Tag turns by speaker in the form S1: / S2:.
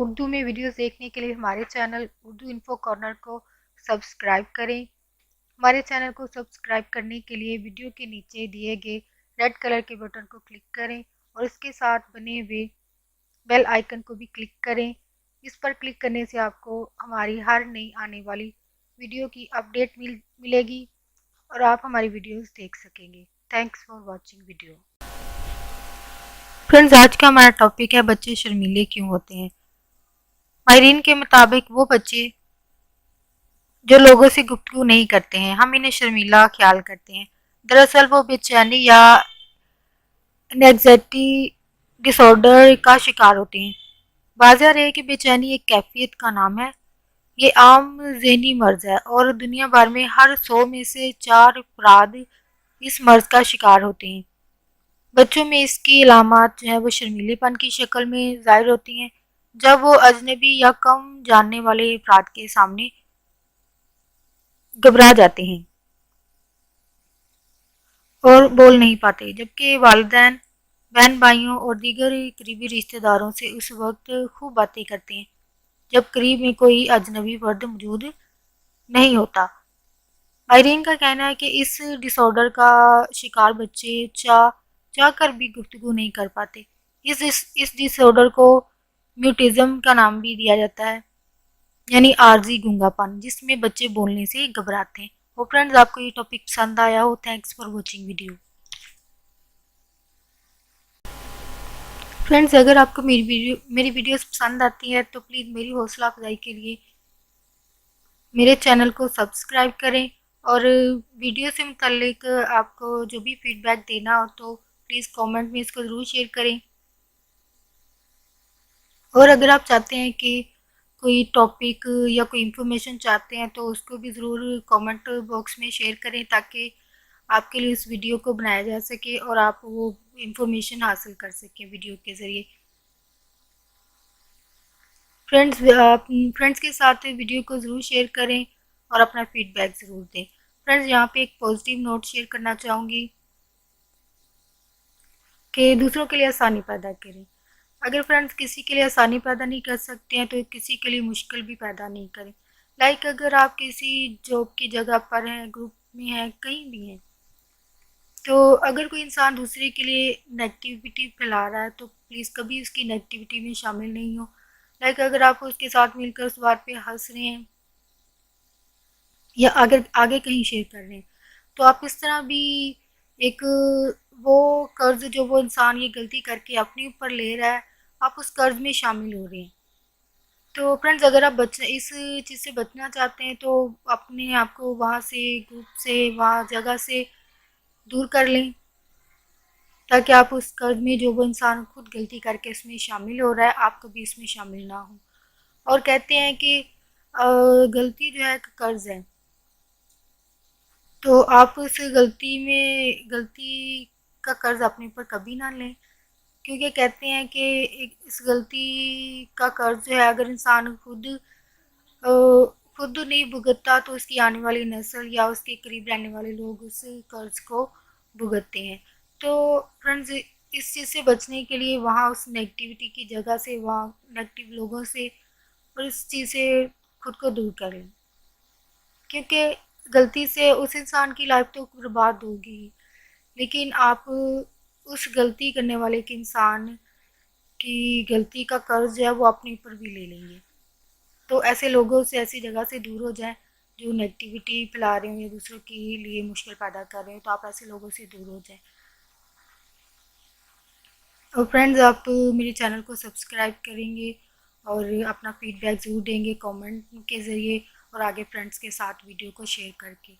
S1: اردو میں ویڈیوز دیکھنے کے لیے ہمارے چینل اردو انفو کارنر کو سبسکرائب کریں۔ ہمارے چینل کو سبسکرائب کرنے کے لیے ویڈیو کے نیچے دیے گئے ریڈ کلر کے بٹن کو کلک کریں اور اس کے ساتھ بنے ہوئے بیل آئیکن کو بھی کلک کریں۔ اس پر کلک کرنے سے آپ کو ہماری ہر نئی آنے والی ویڈیو کی اپڈیٹ ملے گی اور آپ ہماری ویڈیوز دیکھ سکیں گے۔ Thanks for watching video. Friends, آج کا ہمارا ٹاپک ہے بچے شرمیلے کیوں ہوتے ہیں۔ ماہرین کے مطابق وہ بچے جو لوگوں سے گفتگو نہیں کرتے ہیں، ہم انہیں شرمیلا خیال کرتے ہیں۔ دراصل وہ بے چینی یا انگزائٹی ڈس آرڈر کا شکار ہوتے ہیں۔ واضح رہے کہ بے چینی ایک کیفیت کا نام ہے۔ یہ عام ذہنی مرض ہے اور دنیا بھر میں ہر 100 میں سے 4 افراد اس مرض کا شکار ہوتے ہیں۔ بچوں میں اس کی علامات جو ہیں وہ شرمیلے پن کی شکل میں ظاہر ہوتی ہیں، جب وہ اجنبی یا کم جاننے والے افراد کے سامنے گھبرا جاتے ہیں اور بول نہیں پاتے، جبکہ والدین، بہن بھائیوں اور دیگر قریبی رشتہ داروں سے اس وقت خوب باتیں کرتے ہیں جب قریب میں کوئی اجنبی فرد موجود نہیں ہوتا۔ ماہرین کا کہنا ہے کہ اس ڈس آرڈر کا شکار بچے چاہ کر بھی گفتگو نہیں کر پاتے۔ اس ڈس آرڈر کو میوٹزم کا نام بھی دیا جاتا ہے، یعنی عارضی گونگا پن، جس میں بچے بولنے سے گھبراتے ہیں۔ اور فرینڈز، آپ کو یہ ٹاپک پسند آیا ہو، thanks for watching video. Friends, اگر آپ کو میری ویڈیوز پسند آتی ہے تو پلیز میری حوصلہ افزائی کے لیے میرے چینل کو سبسکرائب کریں اور ویڈیو سے متعلق آپ کو جو بھی فیڈ بیک دینا ہو تو پلیز کامنٹ میں اس کو ضرور شیئر کریں۔ اور اگر آپ چاہتے ہیں کہ کوئی ٹاپک یا کوئی انفارمیشن چاہتے ہیں تو اس کو بھی ضرور کامنٹ باکس میں شیئر کریں تاکہ آپ کے لیے اس ویڈیو کو بنایا جا سکے اور آپ وہ انفارمیشن حاصل کر سکیں ویڈیو کے ذریعے۔ فرینڈز کے ساتھ ویڈیو کو ضرور شیئر کریں اور اپنا فیڈ بیک ضرور دیں۔ فرینڈز، یہاں پہ ایک پازیٹیو نوٹ شیئر کرنا چاہوں گی کہ دوسروں کے لیے آسانی پیدا کریں۔ اگر فرینڈز کسی کے لیے آسانی پیدا نہیں کر سکتے ہیں تو کسی کے لیے مشکل بھی پیدا نہیں کریں۔ لائک اگر آپ کسی جاب کی جگہ پر ہیں، گروپ میں ہیں، کہیں بھی ہیں، تو اگر کوئی انسان دوسرے کے لیے نیگیٹیوٹی پھیلا رہا ہے تو پلیز کبھی اس کی نیگیٹیوٹی میں شامل نہیں ہو۔ لائک اگر آپ اس کے ساتھ مل کر اس بات پہ ہنس رہے ہیں یا اگر آگے کہیں شیئر کر رہے ہیں تو آپ اس طرح بھی ایک وہ قرض جو وہ انسان یہ غلطی کر کے اپنے اوپر لے رہا ہے، آپ اس قرض میں شامل ہو رہے ہیں۔ تو فرینڈز، اگر آپ اس چیز سے بچنا چاہتے ہیں تو اپنے آپ کو وہاں سے، گروپ سے، وہاں جگہ سے دور کر لیں تاکہ آپ اس قرض میں جو وہ انسان خود غلطی کر کے اس میں شامل ہو رہا ہے آپ کبھی اس میں شامل نہ ہوں۔ اور کہتے ہیں کہ غلطی جو ہے ایک قرض ہے، تو آپ اس غلطی کا قرض اپنے اوپر کبھی نہ لیں، کیونکہ کہتے ہیں کہ اس غلطی کا قرض جو ہے اگر انسان خود نہیں بھگتتا تو اس کی آنے والی نسل یا اس کے قریب رہنے والے لوگ اس قرض کو بھگتتے ہیں۔ تو فرینڈز، اس چیز سے بچنے کے لیے وہاں اس نیگیٹیوٹی کی جگہ سے، وہاں نیگیٹیو لوگوں سے اور اس چیز سے خود کو دور کریں، کیونکہ غلطی سے اس انسان کی لائف تو برباد ہوگی، لیکن آپ اس غلطی کرنے والے کے انسان کی غلطی کا قرض جو ہے وہ اپنے اوپر بھی لے لیں گے۔ تو ایسے لوگوں سے، ایسی جگہ سے دور ہو جائیں جو نیگیٹیوٹی پھیلا رہے ہوں یا دوسروں کے لیے مشکل پیدا کر رہے ہیں، تو آپ ایسے لوگوں سے دور ہو جائیں۔ اور فرینڈز، آپ میرے چینل کو سبسکرائب کریں گے اور اپنا فیڈ بیک ضرور دیں گے کامنٹ کے ذریعے اور آگے فرینڈز کے ساتھ ویڈیو کو شیئر کر کے۔